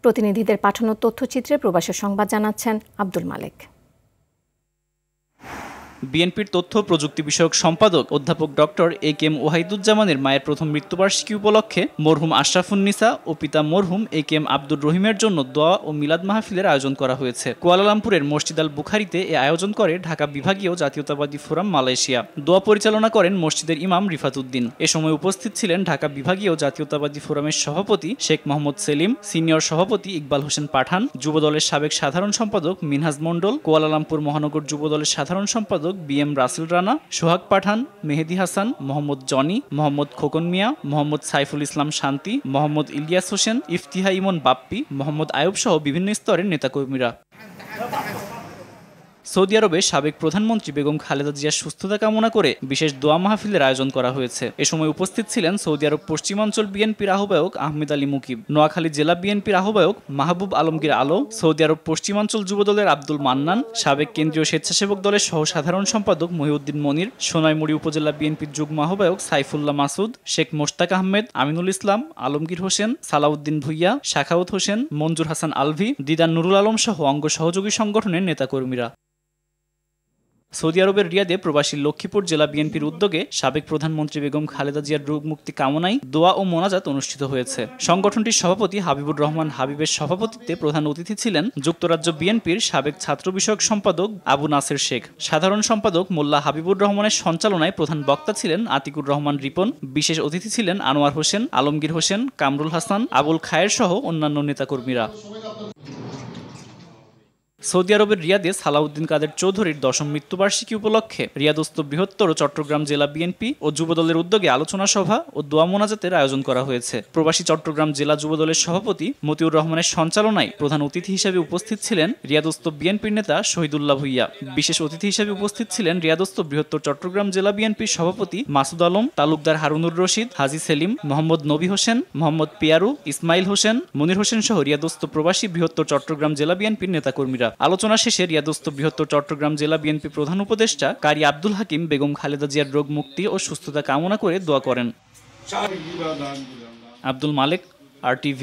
প্রতিনিধিদের পাঠানো তথ্যচিত্রে প্রবাসের সংবাদ জানাচ্ছেন আব্দুল মালেক। বিএনপির তথ্য প্রযুক্তি বিষয়ক সম্পাদক অধ্যাপক ডক্টর এ.কে.এম. ওয়াহিদুজ্জামানের মায়ের প্রথম মৃত্যুবার্ষিকী উপলক্ষে মরহুম আশরাফুন্নিসা ও পিতা মরহুম এ.কে.এম. আব্দুর রহিমের জন্য দোয়া ও মিলাদ মাহফিলের আয়োজন করা হয়েছে। কুয়ালালামপুরের মসজিদ আল বুখারীতে এ আয়োজন করে ঢাকা বিভাগীয় জাতীয়তাবাদী ফোরাম মালয়েশিয়া। দোয়া পরিচালনা করেন মসজিদের ইমাম রিফাত উদ্দিন। এ সময় উপস্থিত ছিলেন ঢাকা বিভাগীয় জাতীয়তাবাদী ফোরামের সভাপতি শেখ মোহাম্মদ সেলিম, সিনিয়র সভাপতি ইকবাল হোসেন পাঠান, যুবদলের সাবেক সাধারণ সম্পাদক মিনহাজ মণ্ডল, কুয়ালালামপুর মহানগর যুবদলের সাধারণ সম্পাদক বি.এম. রাসেল রানা, সোহাগ পাঠান, মেহেদি হাসান, মোহাম্মদ জনি, মোহাম্মদ খোকন মিয়া, মোহাম্মদ সাইফুল ইসলাম শান্তি, মোহাম্মদ ইলিয়াস হোসেন, ইফতিহা ইমন বাপ্পি, মোহাম্মদ আয়ুব সহ বিভিন্ন স্তরের নেতাকর্মীরা। সৌদি আরবে সাবেক প্রধানমন্ত্রী বেগম খালেদা জিয়ার সুস্থতা কামনা করে বিশেষ দোয়া মাহফিলের আয়োজন করা হয়েছে। এ সময় উপস্থিত ছিলেন সৌদি আরব পশ্চিমাঞ্চল বিএনপির আহ্বায়ক আহমেদ আলী মুকিব, নোয়াখালী জেলা বিএনপির আহ্বায়ক মাহবুব আলমগীর আলো, সৌদি আরব পশ্চিমাঞ্চল যুবদলের আব্দুল মান্নান, সাবেক কেন্দ্রীয় স্বেচ্ছাসেবক দলের সহ সাধারণ সম্পাদক মহিউদ্দিন মনির, সোনাইমুড়ি উপজেলা বিএনপির যুগ্ম আহ্বায়ক সাইফুল্লাহ মাসুদ, শেখ মোশতাক আহমেদ, আমিনুল ইসলাম, আলমগীর হোসেন, সালাউদ্দিন ভুইয়া, শাখাউত হোসেন, মঞ্জুর হাসান আলভি, দিদার নুরুল আলম সহ অঙ্গ সহযোগী সংগঠনের নেতাকর্মীরা। সৌদি আরবের রিয়াদে প্রবাসী লক্ষ্মীপুর জেলা বিএনপির উদ্যোগে সাবেক প্রধানমন্ত্রী বেগম খালেদা জিয়ার রোগ মুক্তি কামনায় দোয়া ও মোনাজাত অনুষ্ঠিত হয়েছে। সংগঠনটির সভাপতি হাবিবুর রহমান হাবিবের সভাপতিত্বে প্রধান অতিথি ছিলেন যুক্তরাজ্য বিএনপির সাবেক ছাত্র বিষয়ক সম্পাদক আবু নাসের শেখ। সাধারণ সম্পাদক মোল্লা হাবিবুর রহমানের সঞ্চালনায় প্রধান বক্তা ছিলেন আতিকুর রহমান রিপন। বিশেষ অতিথি ছিলেন আনোয়ার হোসেন, আলমগীর হোসেন, কামরুল হাসান, আবুল খায়ের সহ অন্যান্য নেতাকর্মীরা। সৌদি আরবের রিয়াদে সালাউদ্দিন কাদের চৌধুরীর 10ম মৃত্যুবার্ষিকী উপলক্ষে রিয়াদস্থ বৃহত্তর চট্টগ্রাম জেলা বিএনপি ও যুবদলের উদ্যোগে আলোচনা সভা ও দোয়া মোনাজাতের আয়োজন করা হয়েছে। প্রবাসী চট্টগ্রাম জেলা যুবদলের সভাপতি মতিউর রহমানের সঞ্চালনায় প্রধান অতিথি হিসেবে উপস্থিত ছিলেন রিয়াদস্থ বিএনপির নেতা শহীদুল্লাহ ভুইয়া। বিশেষ অতিথি হিসেবে উপস্থিত ছিলেন রিয়াদস্থ বৃহত্তর চট্টগ্রাম জেলা বিএনপির সভাপতি মাসুদ আলম, তালুকদার হারুনুর রশিদ, হাজী সেলিম, মোহাম্মদ নবী হোসেন, মোহাম্মদ পিয়ারু, ইসমাইল হোসেন, মনির হোসেন সহ রিয়াদস্থ প্রবাসী বৃহত্তর চট্টগ্রাম জেলা বিএনপির নেতাকর্মীরা। আলোচনা শেষে রিয়াদস্থ বৃহত্তর চট্টগ্রাম জেলা বিএনপি প্রধান উপদেষ্টা কারি আব্দুল হাকিম বেগম খালেদা জিয়ার রোগ মুক্তি ও সুস্থতা কামনা করে দোয়া করেন। আব্দুল মালেক, RTV।